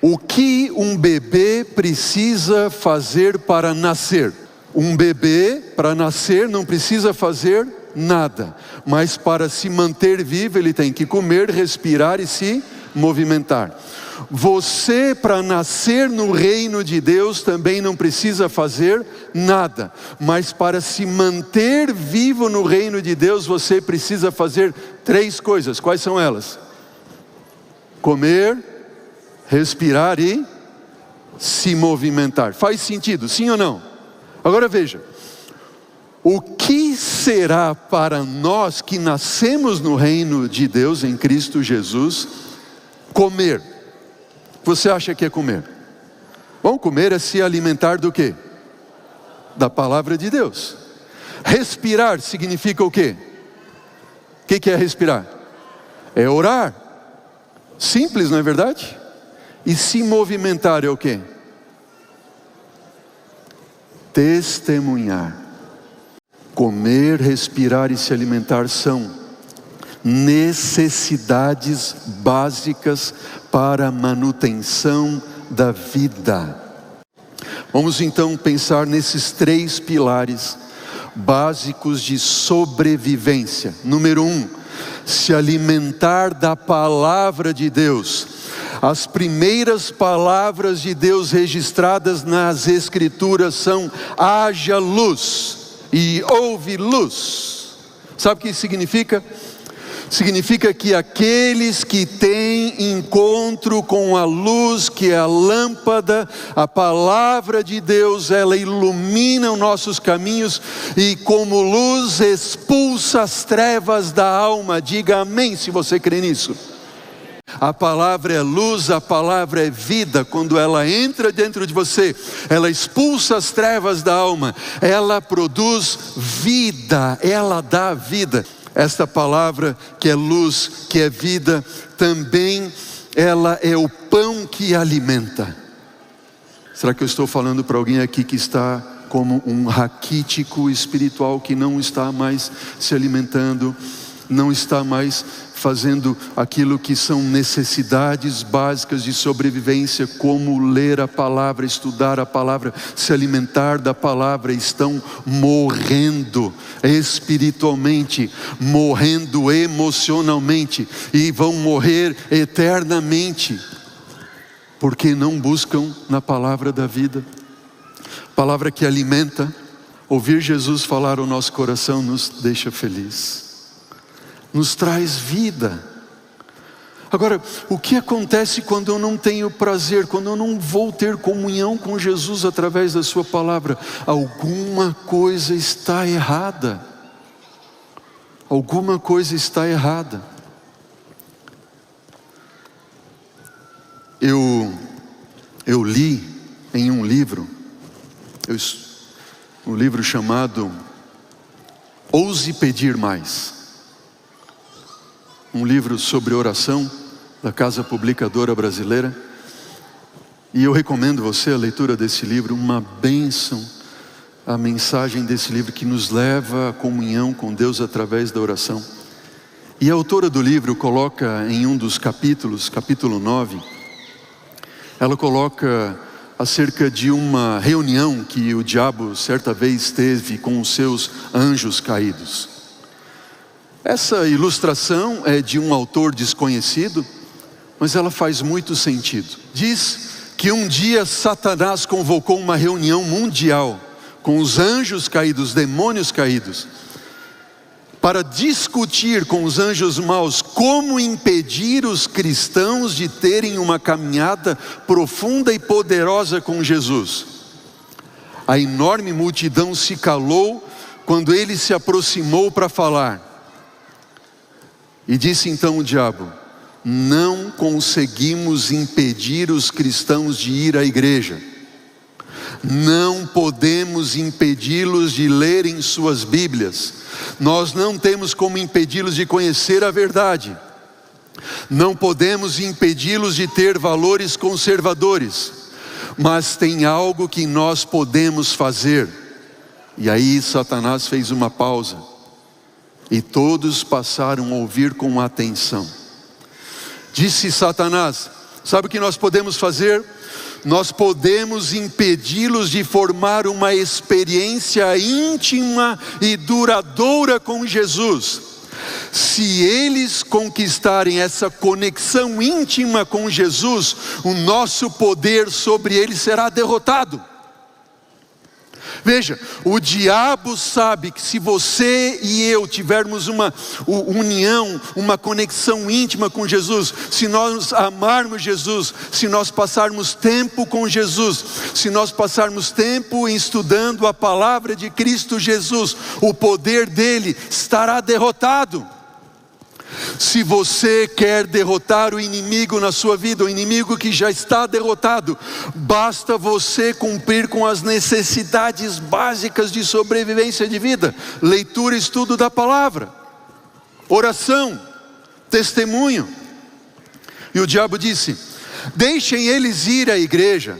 O que um bebê precisa fazer para nascer? Um bebê, para nascer, não precisa fazer nada. Mas para se manter vivo, ele tem que comer, respirar e se movimentar. Você, para nascer no reino de Deus, também não precisa fazer nada. Mas para se manter vivo no reino de Deus, você precisa fazer 3 coisas. Quais são elas? Comer, respirar e se movimentar. Faz sentido, sim ou não? Agora veja, o que será para nós que nascemos no reino de Deus em Cristo Jesus, comer? Você acha que é comer? Bom, comer é se alimentar do quê? Da palavra de Deus. Respirar significa o quê? O que é respirar? É orar. Simples, não é verdade? E se movimentar é o quê? Testemunhar. Comer, respirar e se alimentar são necessidades básicas para a manutenção da vida. Vamos então pensar nesses 3 pilares básicos de sobrevivência. Número 1, se alimentar da palavra de Deus. As primeiras palavras de Deus registradas nas Escrituras são: haja luz e houve luz. Sabe o que isso significa? Significa que aqueles que têm encontro com a luz, que é a lâmpada, a palavra de Deus, ela ilumina os nossos caminhos e como luz expulsa as trevas da alma. Diga amém se você crê nisso. A palavra é luz, a palavra é vida. Quando ela entra dentro de você, ela expulsa as trevas da alma, ela produz vida, ela dá vida. Esta palavra que é luz, que é vida, também ela é o pão que alimenta. Será que eu estou falando para alguém aqui que está como um raquítico espiritual, que não está mais se alimentando, não está mais fazendo aquilo que são necessidades básicas de sobrevivência, como ler a palavra, estudar a palavra, se alimentar da palavra? Estão morrendo espiritualmente, morrendo emocionalmente e vão morrer eternamente, porque não buscam na palavra da vida, palavra que alimenta. Ouvir Jesus falar ao nosso coração nos deixa feliz, nos traz vida. Agora, o que acontece quando eu não tenho prazer, quando eu não vou ter comunhão com Jesus através da sua palavra? Alguma coisa está errada. Alguma coisa está errada. Eu li em um livro, um livro chamado Ouse Pedir Mais. Um livro sobre oração, da Casa Publicadora Brasileira. E eu recomendo você a leitura desse livro, uma bênção, a mensagem desse livro que nos leva à comunhão com Deus através da oração. E a autora do livro coloca em um dos capítulos, capítulo 9, ela coloca acerca de uma reunião que o diabo certa vez teve com os seus anjos caídos. Essa ilustração é de um autor desconhecido, mas ela faz muito sentido. Diz que um dia Satanás convocou uma reunião mundial com os anjos caídos, demônios caídos, para discutir com os anjos maus como impedir os cristãos de terem uma caminhada profunda e poderosa com Jesus. A enorme multidão se calou quando ele se aproximou para falar. E disse então o diabo: não conseguimos impedir os cristãos de ir à igreja. Não podemos impedi-los de lerem suas Bíblias. Nós não temos como impedi-los de conhecer a verdade. Não podemos impedi-los de ter valores conservadores. Mas tem algo que nós podemos fazer. E aí Satanás fez uma pausa. E todos passaram a ouvir com atenção. Disse Satanás: Sabe o que nós podemos fazer? Nós podemos impedi-los de formar uma experiência íntima e duradoura com Jesus. Se eles conquistarem essa conexão íntima com Jesus, o nosso poder sobre eles será derrotado. Veja, o diabo sabe que se você e eu tivermos uma união, uma conexão íntima com Jesus, se nós amarmos Jesus, se nós passarmos tempo com Jesus, se nós passarmos tempo estudando a palavra de Cristo Jesus, o poder dele estará derrotado. Se você quer derrotar o inimigo na sua vida, o inimigo que já está derrotado, basta você cumprir com as necessidades básicas de sobrevivência de vida: leitura e estudo da palavra, oração, testemunho. E o diabo disse: deixem eles ir à igreja,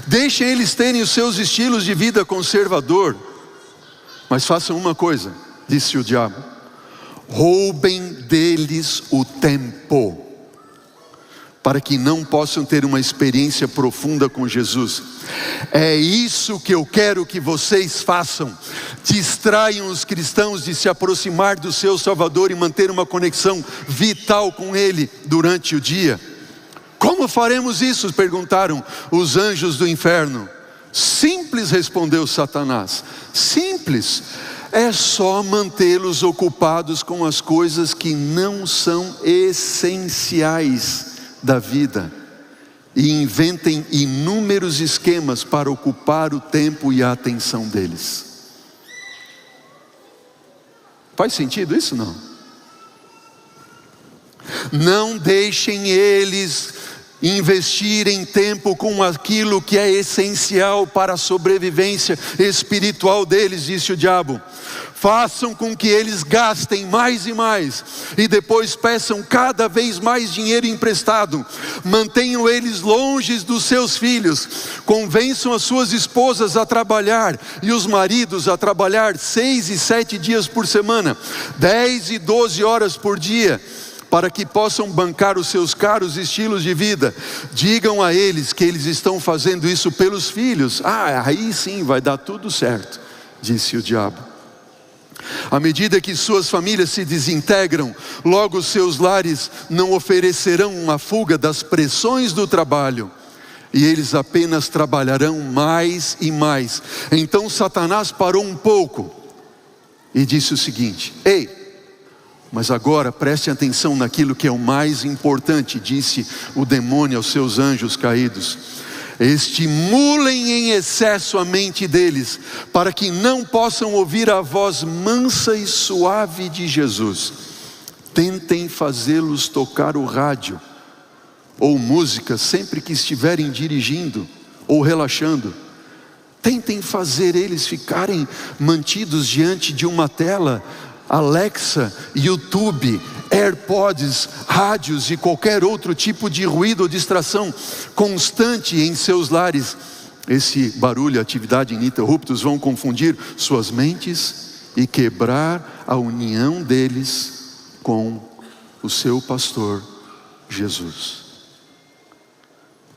deixem eles terem os seus estilos de vida conservador, mas façam uma coisa, disse o diabo: roubem deles o tempo, para que não possam ter uma experiência profunda com Jesus. É isso que eu quero que vocês façam. Distraiam os cristãos de se aproximar do seu Salvador e manter uma conexão vital com Ele durante o dia. Como faremos isso? Perguntaram os anjos do inferno. Simples, respondeu Satanás. Simples. É só mantê-los ocupados com as coisas que não são essenciais da vida, e inventem inúmeros esquemas para ocupar o tempo e a atenção deles. Faz sentido isso, não? Não deixem eles investirem tempo com aquilo que é essencial para a sobrevivência espiritual deles, disse o diabo. Façam com que eles gastem mais e mais, e depois peçam cada vez mais dinheiro emprestado. Mantenham eles longe dos seus filhos. Convençam as suas esposas a trabalhar, e os maridos a trabalhar 6 e 7 dias por semana, 10 e 12 horas por dia, para que possam bancar os seus caros estilos de vida. Digam a eles que eles estão fazendo isso pelos filhos. Aí sim vai dar tudo certo, disse o diabo. À medida que suas famílias se desintegram, logo seus lares não oferecerão uma fuga das pressões do trabalho, e eles apenas trabalharão mais e mais. Então Satanás parou um pouco e disse o seguinte: ei, mas agora preste atenção naquilo que é o mais importante, disse o demônio aos seus anjos caídos. Estimulem em excesso a mente deles, para que não possam ouvir a voz mansa e suave de Jesus. Tentem fazê-los tocar o rádio ou música sempre que estiverem dirigindo ou relaxando. Tentem fazer eles ficarem mantidos diante de uma tela, Alexa, YouTube, AirPods, rádios e qualquer outro tipo de ruído ou distração constante em seus lares. Esse barulho, atividade ininterruptos vão confundir suas mentes e quebrar a união deles com o seu pastor Jesus.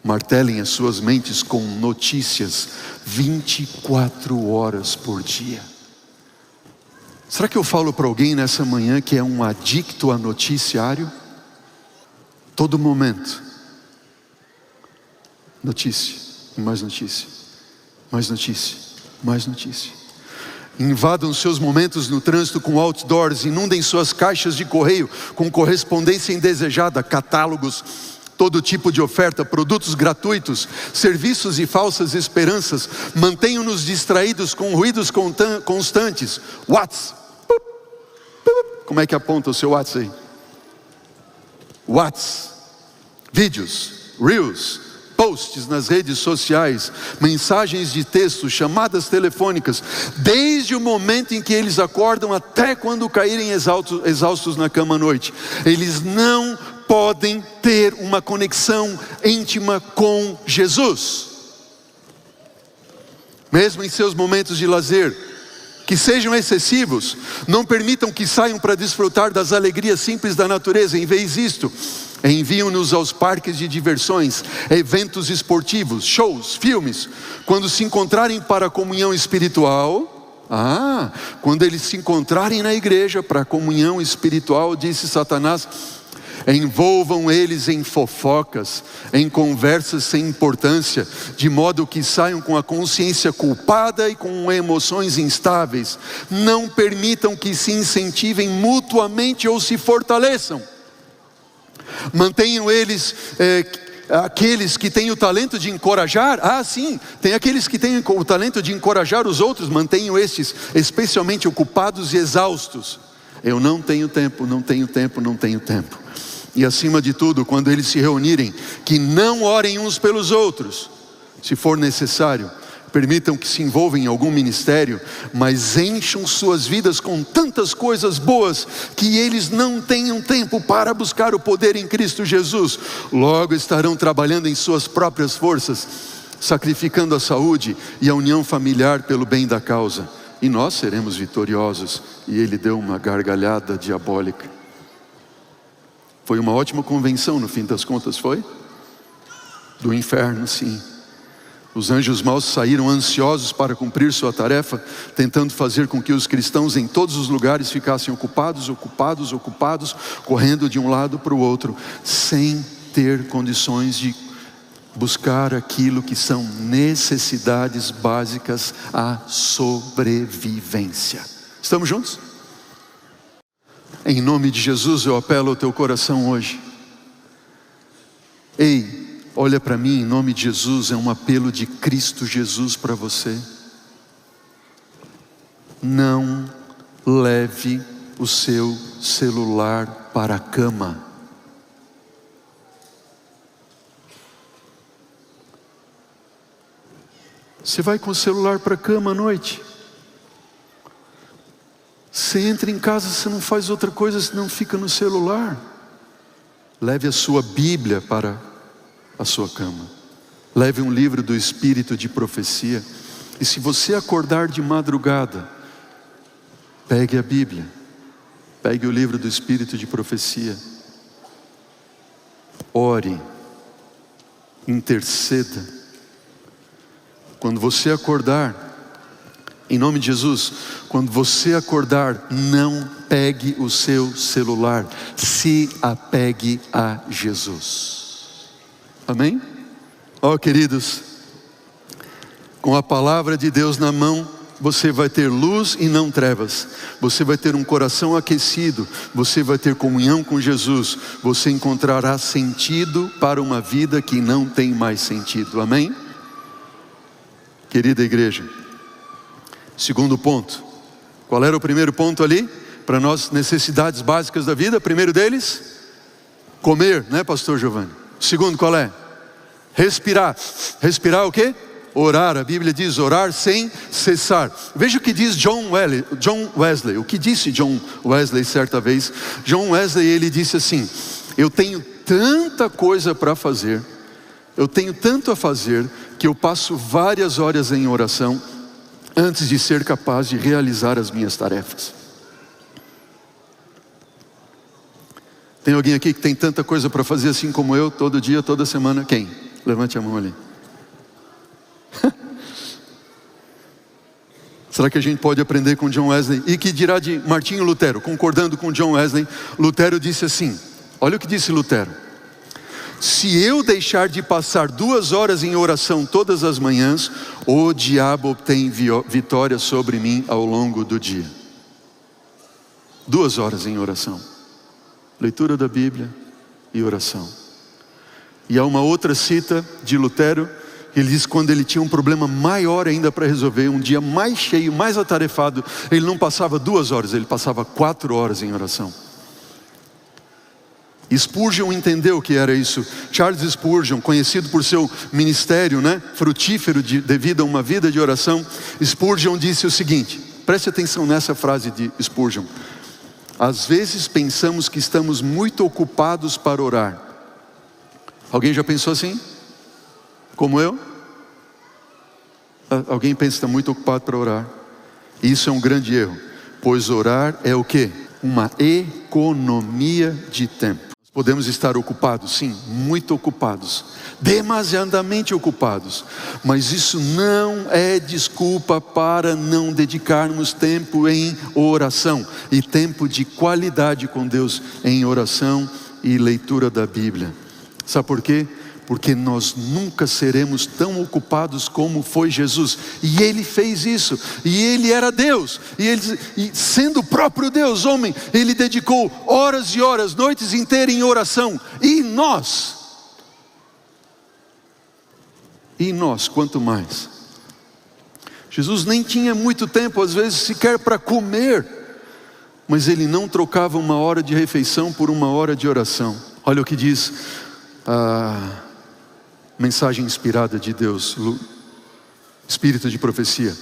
Martelem as suas mentes com notícias 24 horas por dia. Será que eu falo para alguém nessa manhã que é um adicto a noticiário? Todo momento, notícia, mais notícia, mais notícia, mais notícia. Invadam seus momentos no trânsito com outdoors, inundem suas caixas de correio com correspondência indesejada, catálogos, todo tipo de oferta, produtos gratuitos, serviços e falsas esperanças. Mantenham-nos distraídos com ruídos constantes. Como é que aponta o seu WhatsApp aí? Vídeos, Reels, posts nas redes sociais, mensagens de texto, chamadas telefônicas, desde o momento em que eles acordam até quando caírem exaustos na cama à noite. Eles não podem ter uma conexão íntima com Jesus. Mesmo em seus momentos de lazer, que sejam excessivos, não permitam que saiam para desfrutar das alegrias simples da natureza. Em vez disto, Enviam-nos aos parques de diversões, eventos esportivos, shows, filmes. Quando se encontrarem para a comunhão espiritual, quando eles se encontrarem na igreja para a comunhão espiritual, disse Satanás, envolvam eles em fofocas, em conversas sem importância, de modo que saiam com a consciência culpada e com emoções instáveis. Não permitam que se incentivem mutuamente ou se fortaleçam. Mantenham eles, aqueles que têm o talento de encorajar. Sim, tem aqueles que têm o talento de encorajar os outros. Mantenham estes especialmente ocupados e exaustos. Eu não tenho tempo, não tenho tempo, não tenho tempo. E acima de tudo, quando eles se reunirem, que não orem uns pelos outros. Se for necessário, permitam que se envolvam em algum ministério, mas encham suas vidas com tantas coisas boas, que eles não tenham tempo para buscar o poder em Cristo Jesus. Logo estarão trabalhando em suas próprias forças, sacrificando a saúde e a união familiar pelo bem da causa. E nós seremos vitoriosos. E ele deu uma gargalhada diabólica. Foi uma ótima convenção, no fim das contas, foi? Do inferno, sim. Os anjos maus saíram ansiosos para cumprir sua tarefa, tentando fazer com que os cristãos em todos os lugares ficassem ocupados, correndo de um lado para o outro, sem ter condições de buscar aquilo que são necessidades básicas à sobrevivência. Estamos juntos? Em nome de Jesus eu apelo ao teu coração hoje. Ei, olha para mim, em nome de Jesus, é um apelo de Cristo Jesus para você. Não leve o seu celular para a cama. Você vai com o celular para a cama à noite. Você entra em casa, você não faz outra coisa senão fica no celular. Leve a sua Bíblia para a sua cama. Leve um livro do Espírito de profecia. E se você acordar de madrugada, pegue a Bíblia. Pegue o livro do Espírito de profecia. Ore. Interceda. Quando você acordar, em nome de Jesus, quando você acordar, não pegue o seu celular, se apegue a Jesus. Amém? Queridos, com a palavra de Deus na mão, você vai ter luz e não trevas. Você vai ter um coração aquecido. Você vai ter comunhão com Jesus. Você encontrará sentido para uma vida que não tem mais sentido. Amém? Querida igreja, segundo ponto. Qual era o primeiro ponto ali? Para nós, necessidades básicas da vida. Primeiro deles, comer, né, pastor Giovanni? Segundo, qual é? Respirar. Respirar o quê? Orar. A Bíblia diz orar sem cessar. Veja o que diz John Wesley. O que disse John Wesley certa vez? John Wesley, ele disse assim: eu tenho tanta coisa para fazer, eu tenho tanto a fazer, que eu passo várias horas em oração antes de ser capaz de realizar as minhas tarefas. Tem alguém aqui que tem tanta coisa para fazer assim como eu, todo dia, toda semana? Quem? Levante a mão ali. Será que a gente pode aprender com John Wesley? E que dirá de Martinho Lutero? Concordando com John Wesley, Lutero disse assim, olha o que disse Lutero: se eu deixar de passar 2 horas em oração todas as manhãs, o diabo obtém vitória sobre mim ao longo do dia. 2 horas em oração, leitura da Bíblia e oração. E há uma outra cita de Lutero, que ele diz que quando ele tinha um problema maior ainda para resolver, um dia mais cheio, mais atarefado, ele não passava 2 horas, ele passava 4 horas em oração. Spurgeon entendeu o que era isso. Charles Spurgeon, conhecido por seu ministério, frutífero devido a uma vida de oração, Spurgeon disse o seguinte, preste atenção nessa frase de Spurgeon: às vezes pensamos que estamos muito ocupados para orar. Alguém já pensou assim? Como eu? Alguém pensa que está muito ocupado para orar? Isso é um grande erro, pois orar é o quê? Uma economia de tempo. Podemos estar ocupados, sim, muito ocupados, demasiadamente ocupados, mas isso não é desculpa para não dedicarmos tempo em oração, e tempo de qualidade com Deus em oração e leitura da Bíblia. Sabe por quê? Porque nós nunca seremos tão ocupados como foi Jesus, e Ele fez isso, e Ele era Deus, e sendo o próprio Deus, homem, Ele dedicou horas e horas, noites inteiras em oração. E nós, quanto mais? Jesus nem tinha muito tempo, às vezes sequer para comer, mas Ele não trocava uma hora de refeição por uma hora de oração. Olha o que diz a mensagem inspirada de Deus, Espírito de profecia.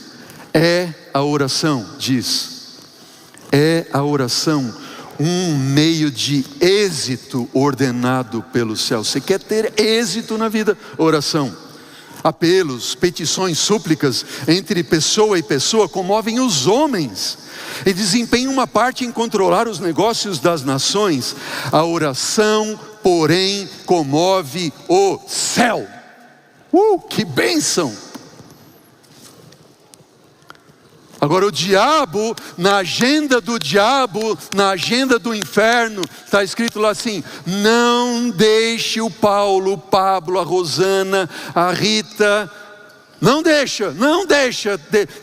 É a oração, diz, é a oração um meio de êxito ordenado pelo céu. Você quer ter êxito na vida? Oração. Apelos, petições, súplicas entre pessoa e pessoa comovem os homens e desempenham uma parte em controlar os negócios das nações. A oração, porém, comove o céu. Que bênção! Agora o diabo, na agenda do diabo, na agenda do inferno, está escrito lá assim: não deixe o Paulo, o Pablo, a Rosana, a Rita, não deixa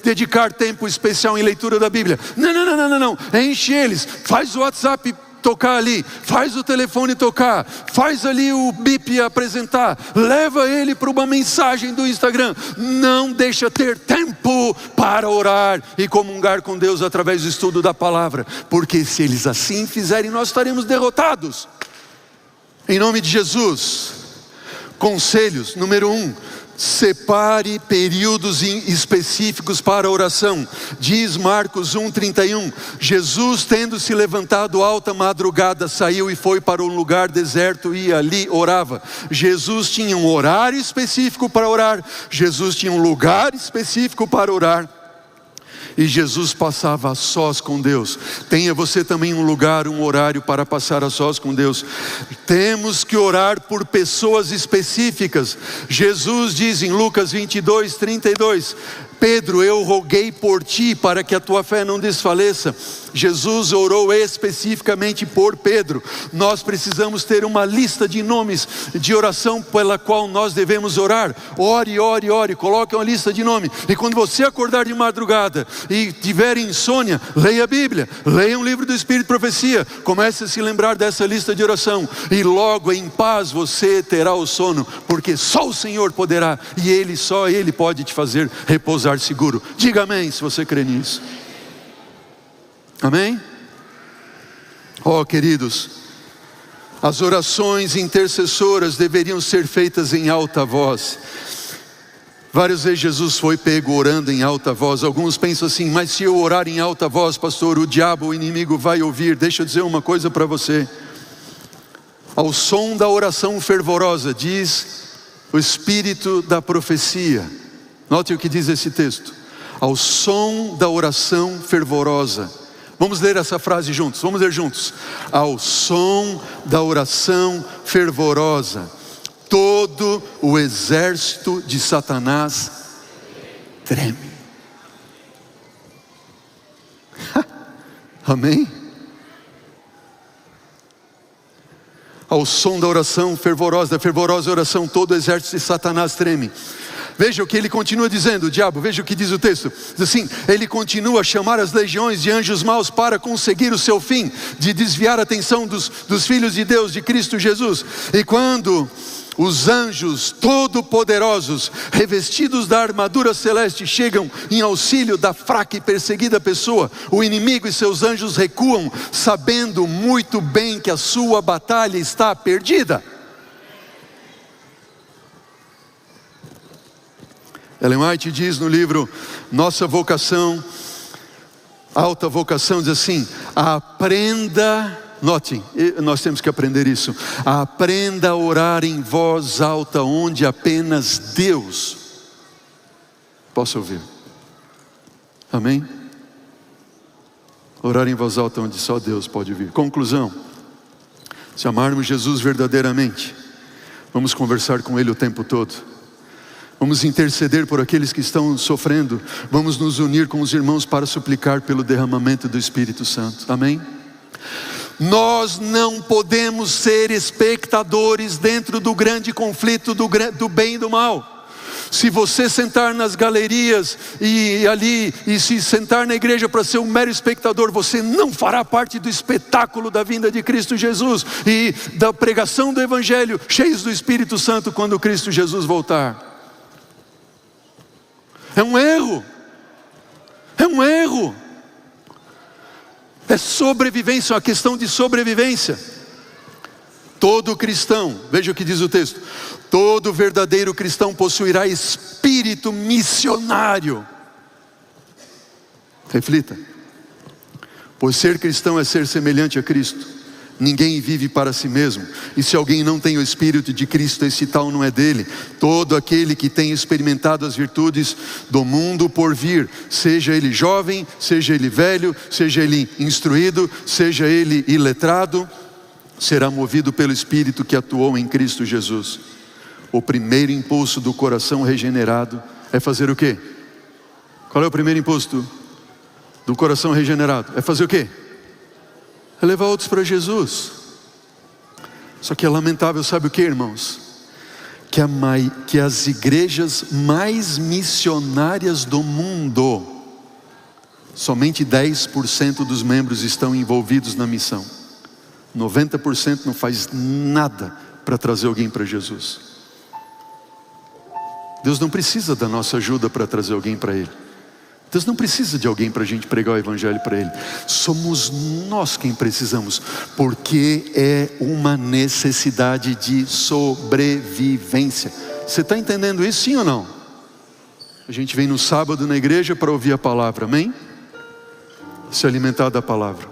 dedicar tempo especial em leitura da Bíblia. Não, enche eles, faz o WhatsApp tocar ali, faz o telefone tocar, faz ali o bip apresentar, leva ele para uma mensagem do Instagram. Não deixa ter tempo para orar e comungar com Deus através do estudo da palavra, porque se eles assim fizerem, nós estaremos derrotados. Em nome de Jesus. Conselhos, número 1, separe períodos específicos para oração. Diz Marcos 1:31, Jesus, tendo se levantado alta madrugada, saiu e foi para um lugar deserto e ali orava. Jesus tinha um horário específico para orar, Jesus tinha um lugar específico para orar, e Jesus passava a sós com Deus. Tenha você também um lugar, um horário para passar a sós com Deus. Temos que orar por pessoas específicas. Jesus diz em Lucas 22:32, Pedro, eu roguei por ti para que a tua fé não desfaleça. Jesus orou especificamente por Pedro. Nós precisamos ter uma lista de nomes de oração pela qual nós devemos orar. Ore, coloque uma lista de nomes. E quando você acordar de madrugada e tiver insônia, leia a Bíblia, leia um livro do Espírito de profecia, comece a se lembrar dessa lista de oração, e logo em paz você terá o sono, porque só o Senhor poderá, e só Ele pode te fazer repousar seguro. Diga amém se você crê nisso. Amém? Queridos, as orações intercessoras deveriam ser feitas em alta voz. Várias vezes Jesus foi pego orando em alta voz. Alguns pensam assim: mas se eu orar em alta voz, pastor, o diabo, o inimigo vai ouvir. Deixa eu dizer uma coisa para você. Ao som da oração fervorosa, diz o Espírito da profecia. Note o que diz esse texto: ao som da oração fervorosa. Vamos ler essa frase juntos, vamos ler juntos. Ao som da oração fervorosa, todo o exército de Satanás treme. Amém? Ao som da oração fervorosa, da fervorosa oração, todo o exército de Satanás treme. Veja o que ele continua dizendo, o diabo, veja o que diz o texto. Diz assim: ele continua a chamar as legiões de anjos maus para conseguir o seu fim, de desviar a atenção dos filhos de Deus, de Cristo Jesus. E quando os anjos todo-poderosos, revestidos da armadura celeste, chegam em auxílio da fraca e perseguida pessoa, o inimigo e seus anjos recuam, sabendo muito bem que a sua batalha está perdida. Ellen White diz no livro Nossa Vocação, Alta Vocação, diz assim: aprenda, notem, nós temos que aprender isso, aprenda a orar em voz alta onde apenas Deus possa ouvir. Amém? Orar em voz alta onde só Deus pode ouvir. Conclusão: Se amarmos Jesus verdadeiramente, vamos conversar com Ele o tempo todo. Vamos interceder por aqueles que estão sofrendo. Vamos nos unir com os irmãos para suplicar pelo derramamento do Espírito Santo. Amém? Nós não podemos ser espectadores dentro do grande conflito do bem e do mal. Se você sentar nas galerias e se sentar na igreja para ser um mero espectador, você não fará parte do espetáculo da vinda de Cristo Jesus e da pregação do Evangelho, cheios do Espírito Santo, quando Cristo Jesus voltar. É um erro. É um erro. É sobrevivência, uma questão de sobrevivência. Todo cristão, veja o que diz o texto: todo verdadeiro cristão possuirá espírito missionário. Reflita. Pois ser cristão é ser semelhante a Cristo. Ninguém vive para si mesmo, e se alguém não tem o Espírito de Cristo, esse tal não é dele. Todo aquele que tem experimentado as virtudes do mundo por vir, seja ele jovem, seja ele velho, seja ele instruído, seja ele iletrado, será movido pelo Espírito que atuou em Cristo Jesus. O primeiro impulso do coração regenerado é fazer o quê? Qual é o primeiro impulso do coração regenerado? É fazer o quê? É levar outros para Jesus. Só que é lamentável, sabe o que, irmãos? Que as igrejas mais missionárias do mundo, somente 10% dos membros estão envolvidos na missão. 90% não faz nada para trazer alguém para Jesus. Deus não precisa da nossa ajuda para trazer alguém para Ele. Deus não precisa de alguém para a gente pregar o Evangelho para Ele. Somos nós quem precisamos, porque é uma necessidade de sobrevivência. Você está entendendo isso, sim ou não? A gente vem no sábado na igreja para ouvir a palavra, amém? Se alimentar da palavra.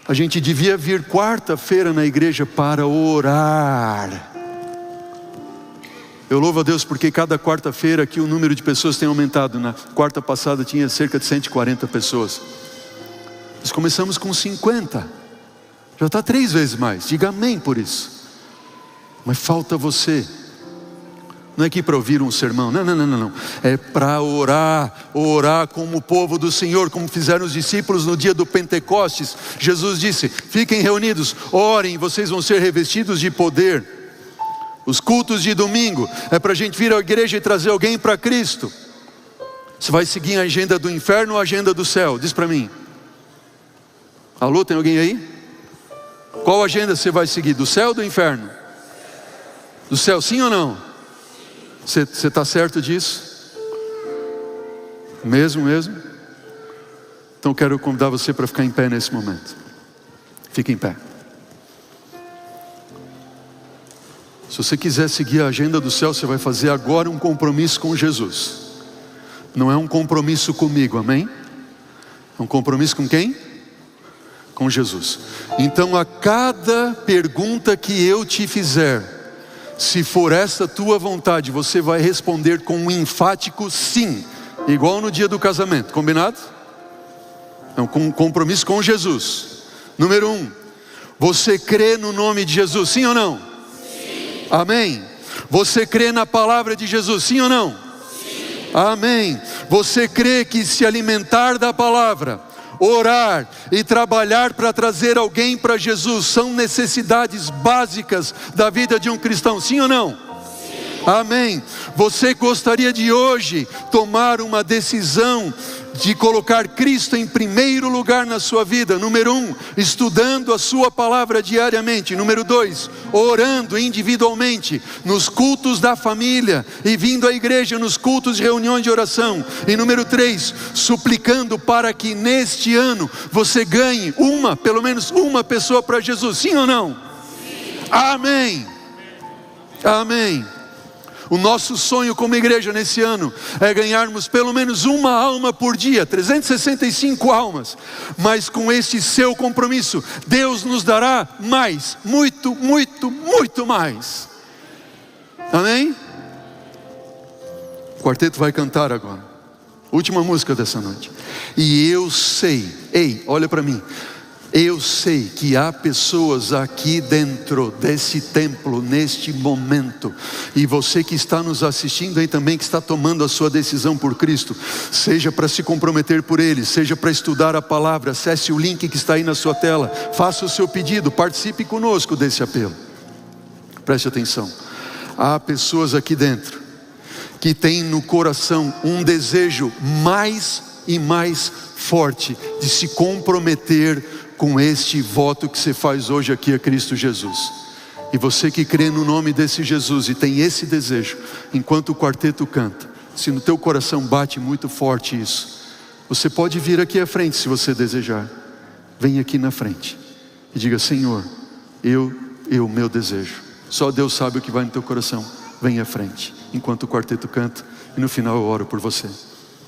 A gente devia vir quarta-feira na igreja para orar. Eu louvo a Deus porque cada quarta-feira aqui o número de pessoas tem aumentado. Na quarta passada tinha cerca de 140 pessoas. Nós começamos com 50. Já está 3 vezes mais. Diga amém por isso. Mas falta você. Não é aqui para ouvir um sermão. Não. É para orar. Orar como o povo do Senhor, como fizeram os discípulos no dia do Pentecostes. Jesus disse: fiquem reunidos, orem, vocês vão ser revestidos de poder. Os cultos de domingo é para a gente vir à igreja e trazer alguém para Cristo. Você vai seguir a agenda do inferno ou a agenda do céu? Diz para mim. Alô, tem alguém aí? Qual agenda você vai seguir? Do céu ou do inferno? Do céu, sim ou não? Você está certo disso? Mesmo? Então quero convidar você para ficar em pé nesse momento. Fique em pé. Se você quiser seguir a agenda do céu, você vai fazer agora um compromisso com Jesus. Não é um compromisso comigo, amém? É um compromisso com quem? Com Jesus. Então a cada pergunta que eu te fizer, se for essa tua vontade, você vai responder com um enfático sim. Igual no dia do casamento, combinado? É um compromisso com Jesus. Número 1, você crê no nome de Jesus, sim ou não? Amém. Você crê na palavra de Jesus, sim ou não? Sim. Amém. Você crê que se alimentar da palavra, orar e trabalhar para trazer alguém para Jesus são necessidades básicas da vida de um cristão, sim ou não? Sim. Amém. Você gostaria de hoje tomar uma decisão de colocar Cristo em primeiro lugar na sua vida? Número 1, estudando a sua palavra diariamente. Número 2, orando individualmente nos cultos da família e vindo à igreja nos cultos de reuniões de oração. E número 3, suplicando para que neste ano você ganhe pelo menos uma pessoa para Jesus, sim ou não? Sim. Amém. Amém. O nosso sonho como igreja nesse ano é ganharmos pelo menos uma alma por dia, 365 almas. Mas com este seu compromisso, Deus nos dará mais, muito mais. Amém? O quarteto vai cantar agora. Última música dessa noite. E eu sei, ei, olha para mim. Eu sei que há pessoas aqui dentro desse templo, neste momento, e você que está nos assistindo aí também, que está tomando a sua decisão por Cristo, seja para se comprometer por Ele, seja para estudar a palavra, acesse o link que está aí na sua tela, faça o seu pedido, participe conosco desse apelo. Preste atenção, há pessoas aqui dentro, que têm no coração um desejo mais e mais forte, de se comprometer com este voto que você faz hoje aqui a Cristo Jesus. E você que crê no nome desse Jesus e tem esse desejo, enquanto o quarteto canta, se no teu coração bate muito forte isso, você pode vir aqui à frente se você desejar. Vem aqui na frente e diga: Senhor, meu desejo. Só Deus sabe o que vai no teu coração. Vem à frente, enquanto o quarteto canta, e no final eu oro por você.